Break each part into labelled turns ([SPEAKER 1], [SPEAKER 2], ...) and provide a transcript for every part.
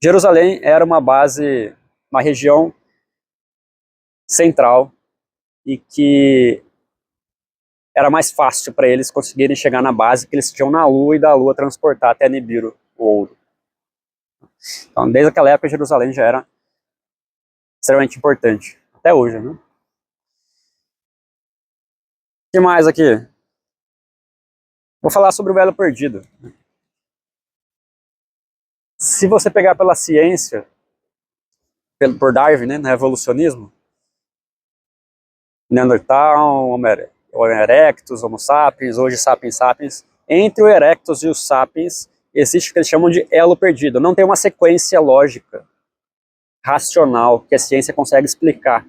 [SPEAKER 1] Jerusalém era uma base, uma região central e que era mais fácil para eles conseguirem chegar na base que eles tinham na Lua e da Lua transportar até Nibiru o ouro. Então, desde aquela época, Jerusalém já era extremamente importante, até hoje, né? O que mais aqui? Vou falar sobre o Elo Perdido. Se você pegar pela ciência, por Darwin, né, no evolucionismo, Neandertal, Homo erectus, Homo sapiens, hoje Sapiens sapiens, entre o erectus e os sapiens existe o que eles chamam de elo perdido. Não tem uma sequência lógica, racional, que a ciência consegue explicar.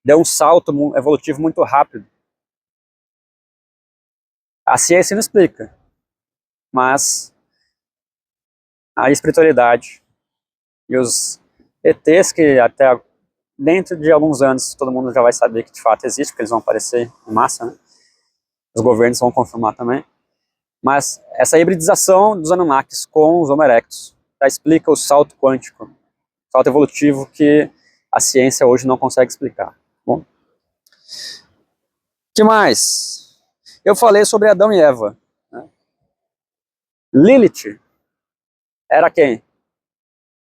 [SPEAKER 1] Deu um salto evolutivo muito rápido. A ciência não explica, mas a espiritualidade e os ETs, que até dentro de alguns anos todo mundo já vai saber que de fato existe, porque eles vão aparecer em massa, né? Os governos vão confirmar também. Mas essa hibridização dos Anunnakis com os Homo erectus já explica o salto quântico, salto evolutivo que a ciência hoje não consegue explicar. Bom, o que mais? Eu falei sobre Adão e Eva. Né? Lilith era quem?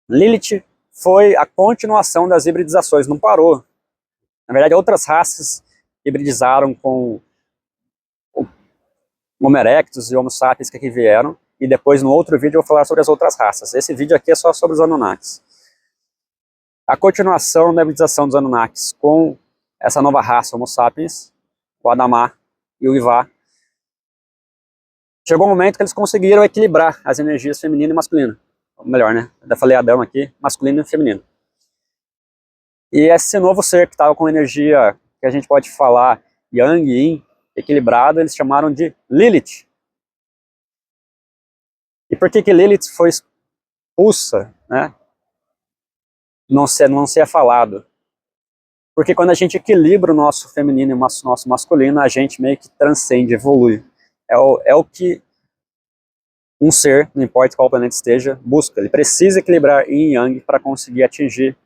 [SPEAKER 1] Lilith foi a continuação das hibridizações, não parou. Na verdade, outras raças hibridizaram com o Homo erectus e Homo sapiens que aqui vieram, e depois no outro vídeo eu vou falar sobre as outras raças. Esse vídeo aqui é só sobre os Anunnakis. A continuação da hibridização dos Anunnakis com essa nova raça, Homo sapiens, o Adamá e o Ivá, chegou um momento que eles conseguiram equilibrar as energias feminina e masculina. Ou melhor, né? Eu falei Adão aqui, masculino e feminino. E esse novo ser que estava com energia, que a gente pode falar Yang e Yin, equilibrado, eles chamaram de Lilith. E por que Lilith foi expulsa, né? Não ser falado? Porque quando a gente equilibra o nosso feminino e o nosso masculino, a gente meio que transcende, evolui. É o que um ser, não importa qual planeta esteja, busca. Ele precisa equilibrar Yin e Yang para conseguir atingir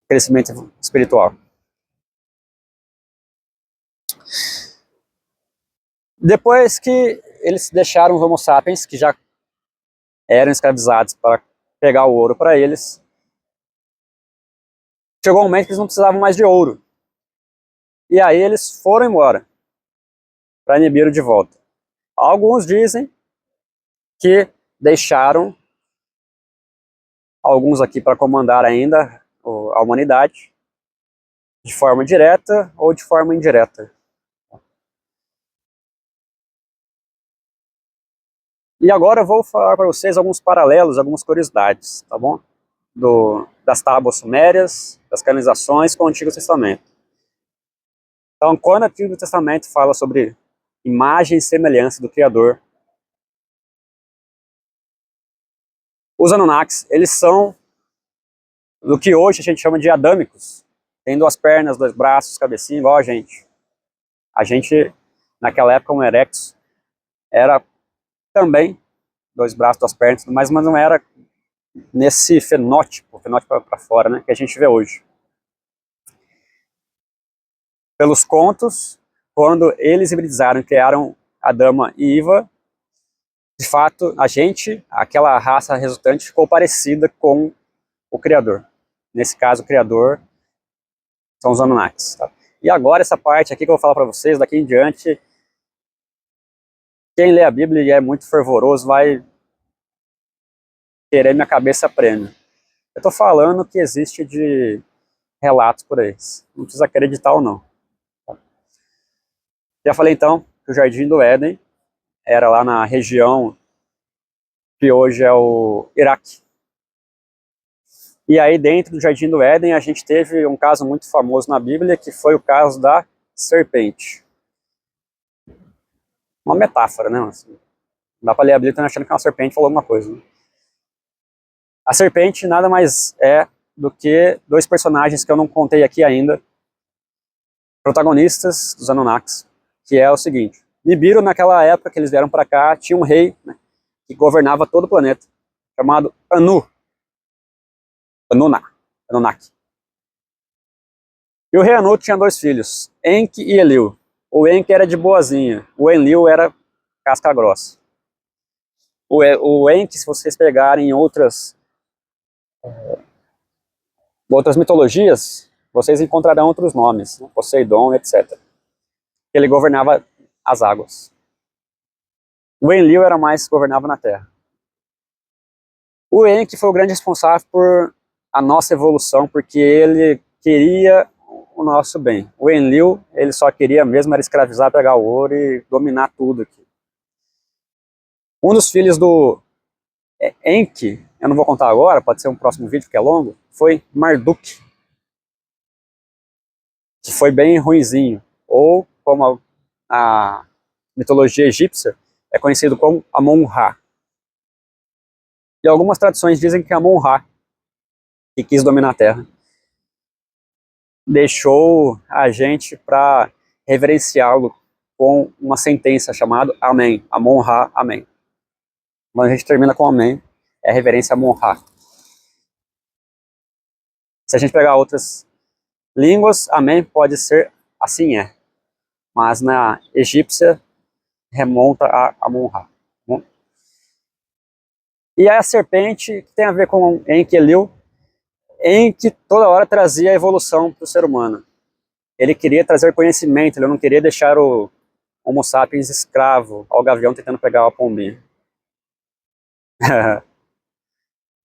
[SPEAKER 1] crescimento espiritual. Depois que eles deixaram os Homo sapiens, que já eram escravizados para pegar o ouro para eles, chegou um momento que eles não precisavam mais de ouro. E aí eles foram embora para Nibiru de volta. Alguns dizem que deixaram alguns aqui para comandar ainda a humanidade, de forma direta ou de forma indireta. E agora eu vou falar para vocês alguns paralelos, algumas curiosidades, tá bom? Das tábuas sumérias, das canonizações com o Antigo Testamento. Então, quando o Antigo Testamento fala sobre imagem e semelhança do Criador, os Anunnakis, eles são do que hoje a gente chama de adâmicos. Tem 2 pernas, 2 braços, cabecinha, igual a gente. A gente, naquela época, um erectus, era também 2 braços, 2 pernas, mas não era nesse fenótipo para fora, né, que a gente vê hoje. Pelos contos, quando eles hibridizaram e criaram Adama e Iva, de fato, aquela raça resultante, ficou parecida com o Criador. Nesse caso, o Criador são os Anunnakis. Tá? E agora, essa parte aqui que eu vou falar para vocês, daqui em diante, quem lê a Bíblia e é muito fervoroso vai querer minha cabeça prêmio. Eu estou falando que existe de relatos por aí. Não precisa acreditar ou não. Tá? Já falei então que o Jardim do Éden era lá na região que hoje é o Iraque. E aí dentro do Jardim do Éden a gente teve um caso muito famoso na Bíblia, que foi o caso da serpente. Uma metáfora, né? Assim, não dá para ler a Bíblia achando que uma serpente falou alguma coisa. Né? A serpente nada mais é do que 2 personagens que eu não contei aqui ainda, protagonistas dos Anunnakis, que é o seguinte. Nibiru, naquela época que eles vieram para cá, tinha um rei, né, que governava todo o planeta, chamado Anu. Anunnaki. E o rei Anu tinha 2 filhos, Enki e Enlil. O Enki era de boazinha, o Enlil era casca grossa. O Enki, se vocês pegarem outras mitologias, vocês encontrarão outros nomes, né? Poseidon, etc. Ele governava as águas. O Enlil era mais governava na terra. O Enki foi o grande responsável por a nossa evolução, porque ele queria o nosso bem. O Enlil, ele só queria mesmo era escravizar, pegar o ouro e dominar tudo aqui. Um dos filhos do Enki, eu não vou contar agora, pode ser um próximo vídeo que é longo, foi Marduk, que foi bem ruinzinho, ou como a mitologia egípcia é conhecido como Amon-Ra. E algumas tradições dizem que Amon-Ra, que quis dominar a Terra, deixou a gente para reverenciá-lo com uma sentença chamada Amém, Amon-Ra, Amém. Mas a gente termina com Amém, é reverência a Amon-Ra. Se a gente pegar outras línguas, Amém pode ser assim é, mas na egípcia remonta a Amon-Ra. E a serpente, que tem a ver com Enki e Enlil, Enki toda hora trazia a evolução para o ser humano. Ele queria trazer conhecimento, ele não queria deixar o Homo sapiens escravo ao gavião tentando pegar a pombinha.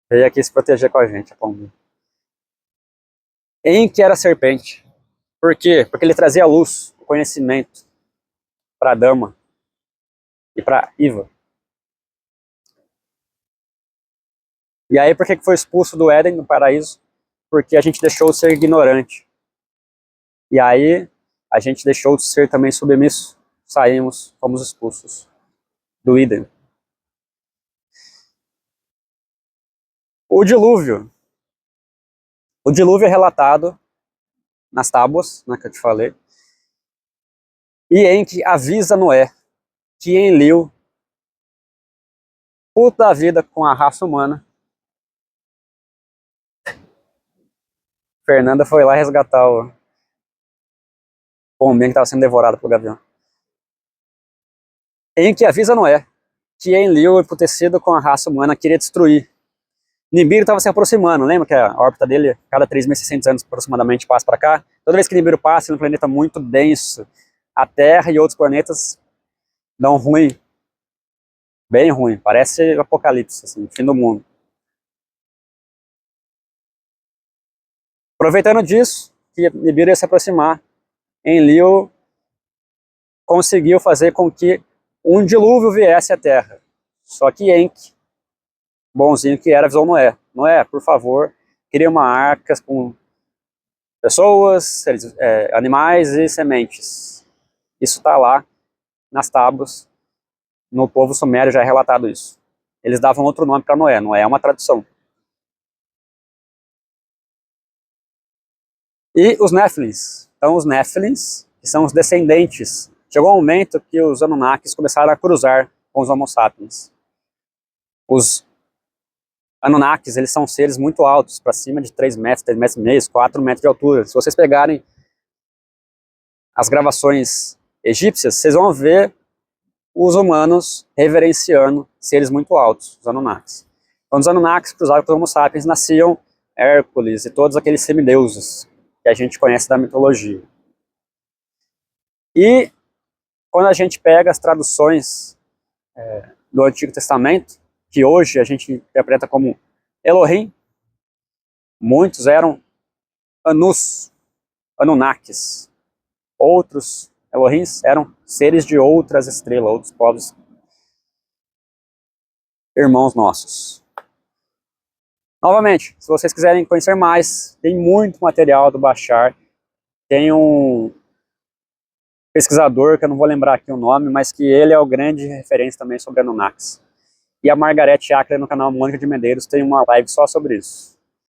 [SPEAKER 1] Veio aqui se proteger com a gente, a pombinha. Enki era a serpente. Por quê? Porque ele trazia a luz, o conhecimento para Dama e para Iva. E aí por que foi expulso do Éden, do paraíso? Porque a gente deixou de ser ignorante. E aí a gente deixou de ser também submisso. Saímos, fomos expulsos do Éden. O dilúvio. O dilúvio é relatado nas tábuas, né, que eu te falei. E Enki avisa Noé que Enlil, puto da vida com a raça humana, Fernanda foi lá resgatar o pombinho que estava sendo devorado pelo gavião. Enki avisa Noé que Enlil, emputecido com a raça humana, queria destruir. Nibiru estava se aproximando, lembra que a órbita dele, cada 3.600 anos aproximadamente, passa para cá? Toda vez que Nibiru passa, ele é um planeta muito denso. A Terra e outros planetas dão ruim, bem ruim, parece apocalipse, assim, fim do mundo. Aproveitando disso, que Nibiru ia se aproximar, Enlil conseguiu fazer com que um dilúvio viesse à Terra. Só que Enki, bonzinho que era, avisou Noé. Noé, por favor, cria uma arca com pessoas, animais e sementes. Isso está lá nas tábuas, no povo sumério já é relatado isso. Eles davam outro nome para Noé, Noé é uma tradução. E os Néfilins. Então os Néfilins, que são os descendentes. Chegou um momento que os Anunnakis começaram a cruzar com os Homo sapiens. Os Anunnakis, eles são seres muito altos, para cima de 3 metros, 3 metros e meio, 4 metros de altura. Se vocês pegarem as gravações egípcias, vocês vão ver os humanos reverenciando seres muito altos, os Anunnakis. Quando os Anunnakis cruzaram com os Homo sapiens, nasciam Hércules e todos aqueles semideuses que a gente conhece da mitologia. E quando a gente pega as traduções do Antigo Testamento, que hoje a gente interpreta como Elohim, muitos eram Anus, Anunnakis. Outros Elohims eram seres de outras estrelas, outros povos irmãos nossos. Novamente, se vocês quiserem conhecer mais, tem muito material do Bashar. Tem um pesquisador, que eu não vou lembrar aqui o nome, mas que ele é o grande referência também sobre Anunnakis. E a Margarete Acre no canal Mônica de Medeiros tem uma live só sobre isso.